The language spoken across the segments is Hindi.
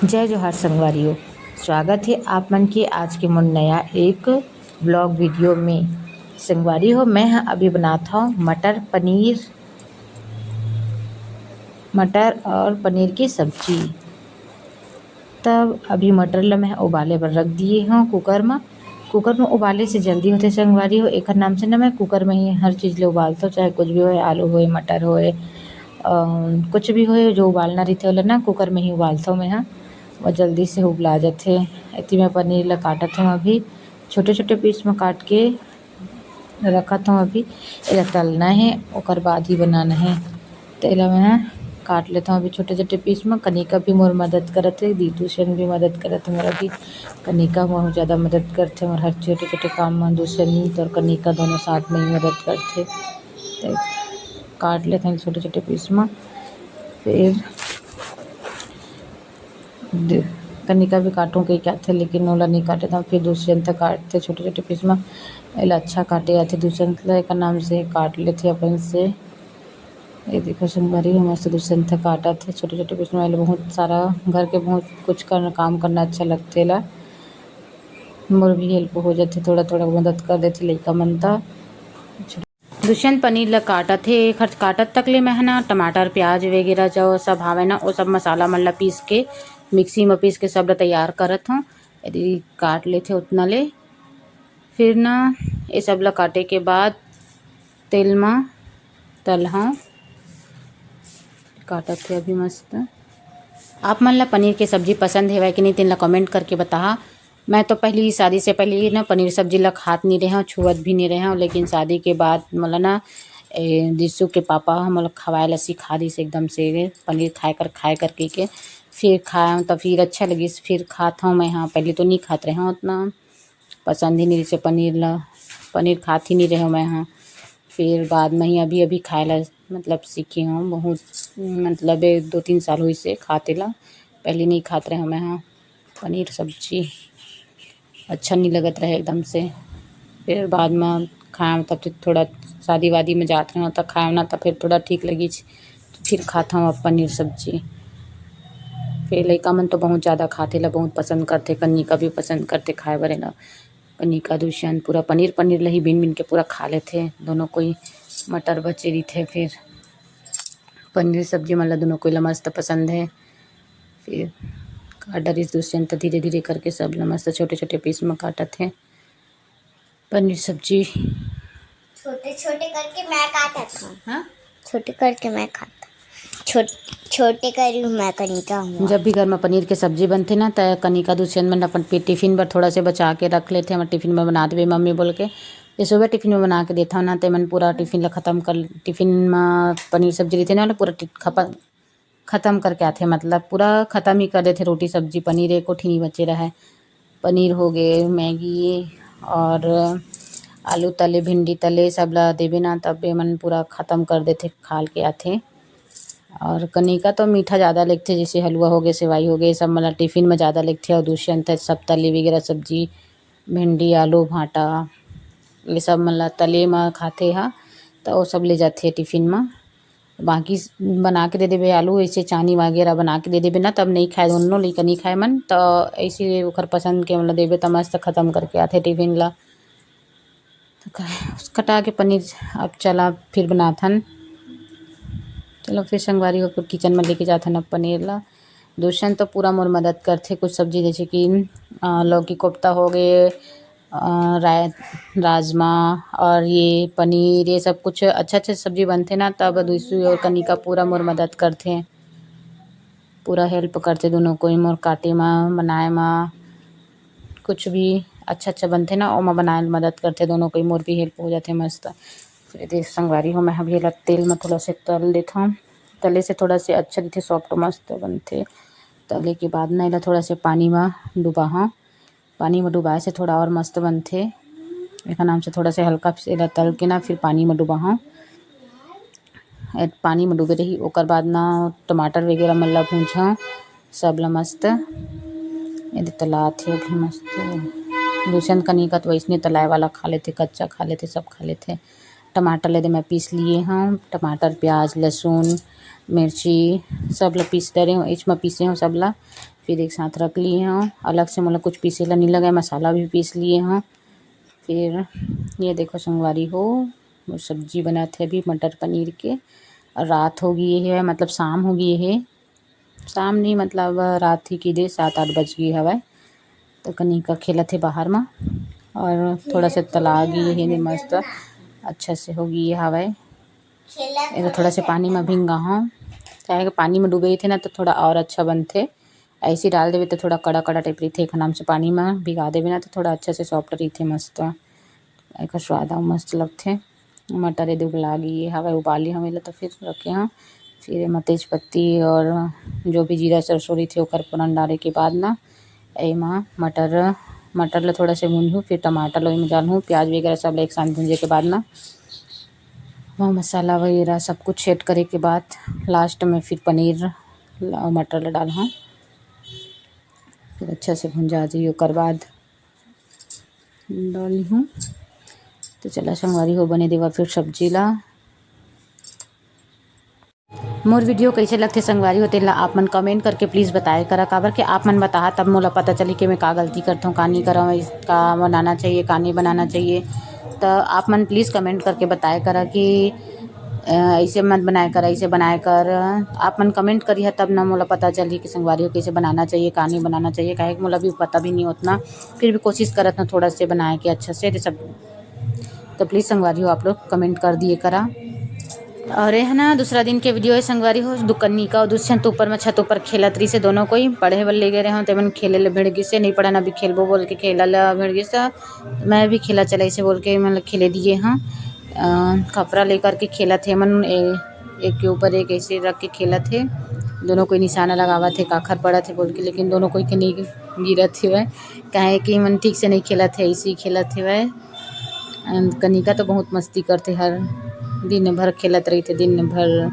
जय जोहार संगवारियों। स्वागत है आप मन के आज के मन नया एक ब्लॉग वीडियो में। संगवारी हो मैं अभी बनाता हूँ मटर और पनीर की सब्जी। तब अभी मटर ला मैं उबाले पर रख दिए हूँ कुकर में उबाले से जल्दी होते संगवारी हो। एक नाम से ना मैं कुकर में ही हर चीज़ ले उबालता हूँ, चाहे कुछ भी हो, आलू होए, मटर होए, कुछ भी होए जो उबालना रहते वाला ना कुकर में ही उबालता हूँ मैं। हाँ, और जल्दी से उबला जाते। इतनी मैं पनीर ला काटत हूँ, अभी छोटे छोटे पीस में काट के रखत हूँ। अभी एला तलना है और बाद ही बनाना है, तो एला मैं काट लेता हूँ अभी छोटे छोटे पीस में। कनिका भी मोर मदद करत है, दीदू सन भी मदद करत है मोर। अभी कनिका बहुत ज़्यादा मदद करते मोर हर छोटे छोटे काम में। दूसरी और कनिका दोनों साथ में ही मदद करते। तो काट लेते हैं छोटे छोटे पीस में। फिर कनिका भी काटूँ कहीं क्या थे, लेकिन ओला नहीं काटे था। फिर दूसरे अंत काटते छोटे छोटे पीस में। एला अच्छा काटे आते दूसरे अंत का नाम से काट लेते अपन से। ये देखो संगवारी हो मस्त दूसरे अंत काटा थे छोटे छोटे पीस में। बहुत सारा घर के बहुत कुछ काम करना अच्छा लगते ला। मोर भी हेल्प हो जाते, थोड़ा थोड़ा मदद कर देते लइका मन ता। दुष्यंत पनीर ला काटत थे, खर्च काटत तक ले मैं ना टमाटर प्याज वगैरह जो सब हावे ना वो सब मसाला मन ला पीस के मिक्सी में पीस के सब ला तैयार करत हूँ। यदि काट लेते उतना ले फिर ना ये सब ला काटे के बाद तेल में तलहा काटत थे अभी मस्त। आप मन ला पनीर के सब्जी पसंद है कि नहीं तेन ला कमेंट करके बता। मैं तो पहली शादी से पहले ही ना पनीर सब्जी ला खात नहीं रहे हूँ, छुअत भी नहीं रहे हूँ, लेकिन शादी के बाद मतलब ना दिसू के पापा हम लोग खवाए ला सिखा दी से एकदम से पनीर खाए कर के फिर खाया तो फिर अच्छा लगी, फिर खाता हूँ मैं। हाँ, पहले तो नहीं खाते रहे हूँ, उतना पसंद ही नहीं से पनीर खाती नहीं रहे हूँ मैं। हाँ, फिर बाद में ही अभी अभी खाए ला मतलब सीखी हूँ। बहुत मतलब 2-3 साल हुई से खाते ला, पहले नहीं खाते रहे हूँ मैं। हाँ, पनीर सब्जी अच्छा नहीं लगत रहे एकदम से। फिर बाद में खाया तब तो थोड़ा शादी वादी में जाते रहे तब खाया ना, तब फिर थोड़ा ठीक लगी तो फिर खाता हूँ अब पनीर सब्जी। फिर लइका मन तो बहुत ज़्यादा खाते ला, बहुत पसंद करते। कनिका भी पसंद करते खाए बरे ला। कनिका दुष्यंत पूरा पनीर ला ही बिन बिन के पूरा खा लेते दोनों कोई। मटर बचे रही थे, फिर पनीर सब्जी मतलब दोनों को मस्त पसंद है। फिर काटा रही दुष्यंत धीरे धीरे करके सब मस्त छोटे छोटे पीस में काटा थे पनीर सब्जी। छोटे छोटे करके मैं काटा था। हाँ, छोटे करके मैं खाता, छोटे करी मैं कनिका हूँ। जब भी घर में पनीर के सब्जी बनते ना तो कनिका दुष्यंत मन अपन टिफ़िन पर थोड़ा से बचा के रख लेते। हम टिफ़िन में बना देवे मम्मी बोल के, ये सुबह टिफ़िन में बना के देता हूँ ना, तो मन पूरा टिफ़िन ला ख़त्म कर। टिफ़िन में पनीर सब्जी रहती ना पूरा ख़त्म करके आते, मतलब पूरा ख़त्म ही कर देते। रोटी सब्जी पनीर एक कोठी नहीं बचे रहा है। पनीर हो गए, मैगी और आलू तले भिंडी तले सब ला देवे ना, तब मन पूरा ख़त्म कर देते खाल के आते। और कनिका तो मीठा ज़्यादा लेते, जैसे हलवा हो गए, सेवाई हो गए, सब मतलब टिफ़िन में ज़्यादा लेते। और दुष्यंत सब तले वगैरह सब्जी भिंडी आलू भाटा ये सब मतलब तले में खाते। हाँ, तो वो सब ले जाते टिफ़िन में। बाकी बना के दे देवे आलू ऐसे चानी वगैरह बना के दे देवे ना, तब नहीं खाए दोनों लइका नहीं खाए मन, तो ऐसे ओखर पसंद के मतलब देवे तो मस्त ख़त्म करके आते टिफ़िन ला। तो कटा के पनीर अब चला फिर बनाथन। चलो फिर संगवारी होकर किचन में लेके जाथन अब पनीर ला। दुष्यंत तो पूरा मोर मदद करते कुछ सब्जी, जैसे कि लौकी कोफ्ता हो गए, राजमा और ये पनीर, ये सब कुछ अच्छे सब्जी बनते ना, तब दूसरी और कनिका पूरा मोर मदद करते, पूरा हेल्प करते दोनों को मोर काटे में बनाए में। कुछ भी अच्छा बनते ना वो में बनाए में मदद करते दोनों को, मोर भी हेल्प हो जाते मस्त। फिर देख संगवारी हो मैं अभी तेल में थोड़ा से तल देता हूँ, तले से थोड़ा से अच्छा दिखे सॉफ्ट मस्त बनते। तले के बाद ना इला थोड़ा से पानी में डुबा, हाँ पानी में डुबाए से थोड़ा और मस्त बनते। एक नाम से थोड़ा से हल्का से इला तल के ना फिर पानी में डुबा, हाँ पानी में डूबे रही। ओकर बाद ना टमाटर वगैरह मन ला भूंजा सब ला मस्त यदि तला थे अभी मस्त। दुष्यंत कनिका तो वैसने तलाए वाला खा लेते, कच्चा खा लेते, सब खा लेते। टमाटर ले दे मैं पीस लिए हूँ, टमाटर प्याज लहसुन मिर्ची सब ला पीस डरे हूँ, इसमें पीसे हूँ सब ला, फिर एक साथ रख लिए हूँ। अलग से मतलब कुछ पीसे ला नहीं लगा, मसाला भी पीस लिए हूँ। फिर ये देखो संगवारी हो, वो सब्जी बनाते अभी मटर पनीर के। और रात हो गई है, मतलब शाम हो गई है, शाम नहीं मतलब रात ही की दे 7-8 बज गई हवा। तो कनिका खेलत है बाहर में, और थोड़ा सा तला गई है मस्त अच्छा से हो गई है हवा। ये थोड़ा से पानी में भिंगा हूँ, चाहे कि पानी में डूबे थे ना तो थोड़ा और अच्छा बनते। ऐसे ही डाल देवे तो थोड़ा कड़ा कड़ा टाइप रही थे, एक नाम से पानी में भिगा देवे ना तो थोड़ा अच्छा से सॉफ्ट रही थे, मस्त एक स्वाद मस्त लगते। मटर यदि उबला गई हवा उबाली हमें तो फिर रखे हाँ। फिर एम तेज पत्ती और जो भी जीरा सरसों रही थे ओकर फोरन डाले के बाद ना एमा मटर ला थोड़ा से भूनूँ, फिर टमाटर ला डालूँ, प्याज वगैरह सब एक साथ भूंजे के बाद ना वहाँ मसाला वगैरह सब कुछ ऐड करे के बाद लास्ट में फिर पनीर और मटर ला डालूँ, फिर अच्छा से भुंजा जाइए ओकर बाद डाली हूँ। तो चला संगवारी हो बने देवा फिर सब्जी ला। मोर वीडियो कैसे लगते संगवारी होते ला आप मन कमेंट करके प्लीज़ बताए करा, काबर के आप मन बताहा तब मोला पता चली कि मैं का गलती करता हूँ, का नहीं करा, का बनाना चाहिए का नहीं बनाना चाहिए। तो आप मन प्लीज़ कमेंट करके बताए करा कि ऐसे मत बनाए कर, ऐसे बनाए कर। आप मन कमेंट करी है तब ना मोला पता चली कि संगवारी हो कैसे बनाना चाहिए का नहीं बनाना चाहिए, काहे कि मोला भी पता भी नहीं उतना, फिर भी कोशिश करत ना थोड़ा से बनाए के अच्छा से सब। तो प्लीज़ संगवारी हो आप लोग कमेंट कर दिए करा। और है ना दूसरा दिन के वीडियो है संगवारी हो, दुकन्नी का और दुष्यंत ऊपर में छत ऊपर खेलत रही से दोनों कोई पढ़े वाले ले गए रहे हो, तो मन खेले ले भिड़ गई से नहीं पढ़ा ना भी खेलबो बोल के खेला ला भिड़ गई से। मैं भी खेला चला इसे बोल के मतलब खेले दिए हाँ। खपरा लेकर के खेला थे मन, एक के ऊपर एक ऐसे रख के खेला थे, दोनों कोई निशाना लगावा थे काखर पड़ा थे बोल के, लेकिन दोनों कोई के नहीं गिरा थे वह, काहे कि मन ठीक से नहीं खेला थे, ऐसे ही खेला थे वह। कनिका तो बहुत मस्ती करते, हर दिन भर खेलत रही थे, दिन भर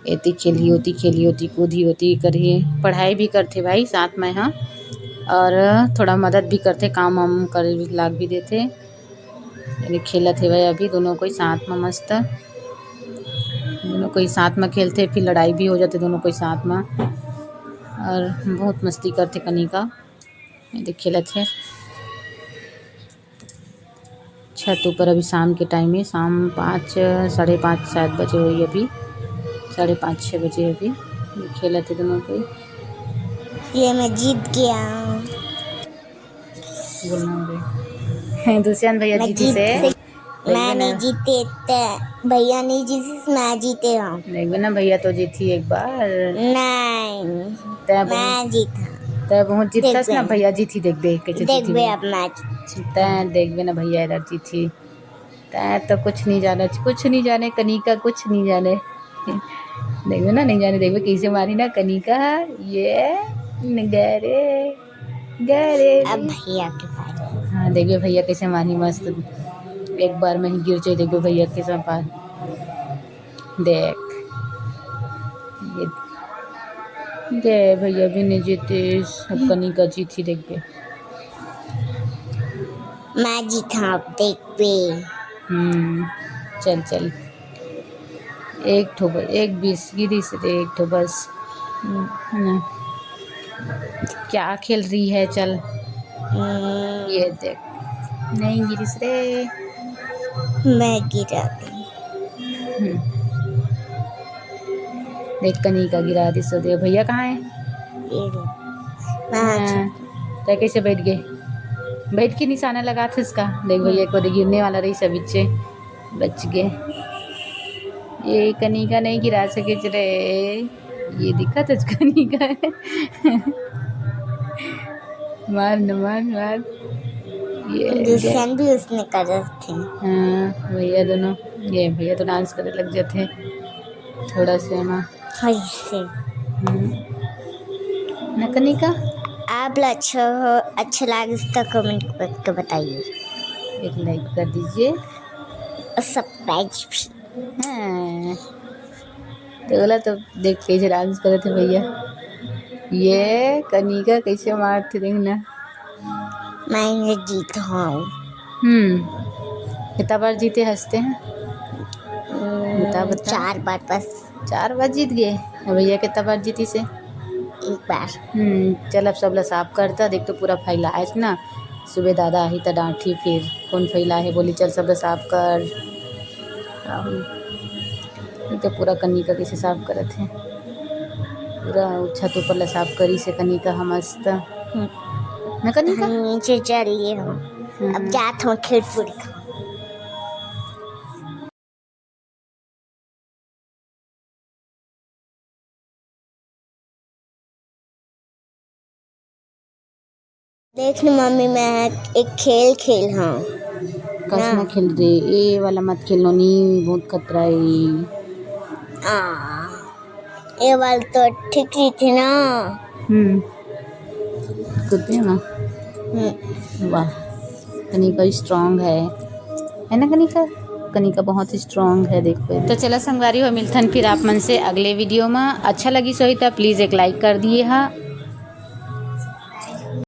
एती खेली होती कूदी होती करिए, पढ़ाई भी करते भाई साथ में हाँ, और थोड़ा मदद भी करते, काम वाम कर लाग भी देते, यानी खेलत है भाई अभी दोनों कोई साथ में मस्त, दोनों कोई साथ में खेलते, फिर लड़ाई भी हो जाते दोनों कोई साथ में, और बहुत मस्ती करते कनिका ये खेलत है। छत ऊपर अभी शाम के टाइम है, शाम 5 साढ़े 5 शायद बजे हुई, अभी 5:30-6 बजे अभी खेला थे दोनों कोई। ये मैं जीत गया, दुष्यंत भैया मैं जीती से मैं नहीं जीते तो भैया नहीं जीती, मैं जीते हूँ। देखबे ना भैया तो जीती एक बार, नहीं मैं जीता, तब बहुत जीतस ना, भैया जीती देखबे कैसे जीती, देखबे अब मैच, देखबे ना भैया इधर जीती, तै तो कुछ नहीं जाने कनिका कुछ नहीं जाने, देखबे ना नहीं जाने, देखबे कैसे मारी ना कनिका, ये गरे गरे अब भैया के पास। हाँ देखिए भैया कैसे मारी मस्त, एक बार में ही गिर जाए, देखो भैया कैसे पास, देख ये भैया भी नहीं जीते, सब कनिका जीती देखबे, मैं जीता अब देखबे। चल एक ठो एक 20 गिरी से एक ठो बस, है ना क्या खेल रही है, चल ये देख नहीं गिरीस रे, मैं गिरा दी, देख कनिका गिरा दी, सो दे भैया कहाँ है, तो कैसे बैठ गए, बैठ के निशाना लगा थे इसका, देख भैया को गिरने वाला रही सब बच्चे बच गए, ये कनिका नहीं गिरा सके रे, ये दिखा तो कनिका मार न मार ये दुष्यंत भी उसने कर थे। हाँ भैया दोनों, ये भैया तो डांस करने लग जाते थोड़ा से ना ऐसे न कनिका। आप अच्छा लगे तो कमेंट करके बताइए, एक लाइक कर दीजिए और सब्सक्राइब भी। हाँ तो बोला तो देख कैसे डांस करे थे भैया, ये कनिका कैसे मारते देखना, मैं जीता हूँ, कितना बार जीते हंसते हैं, बता बता। 4 बार बस। 4 बार जीत गए। और भैया कितना बार जीती से? 1 बार। चल अब सब ला साफ करता, देख तो पूरा फैला है ना। सुबह दादा आई तो डांटी, फिर कौन फैला है, बोली चल सब ला साफ कर। ये तो पूरा कनिका कैसे साफ करत है, पूरा छत ऊपर ला साफ करी से कनिका हम मस्त न कनिका। हम नीचे चलिए हम अब जात हो खीरपूरी खा। देख न मम्मी, मैं एक खेल खेल हाँ कस ना खेल रे, ये वाला मत खेलो नी, बहुत खतरा है। ये वाला तो ठीक ही थी ना। कुत्ते ना। वाह कनिका स्ट्रांग है ना कनिका। कनिका बहुत स्ट्रांग है देखो। तो चलो संगवारी हो मिलथन फिर आप मन से अगले वीडियो में। अच्छा लगी सोई तो प्लीज़ एक लाइक कर दिए हा।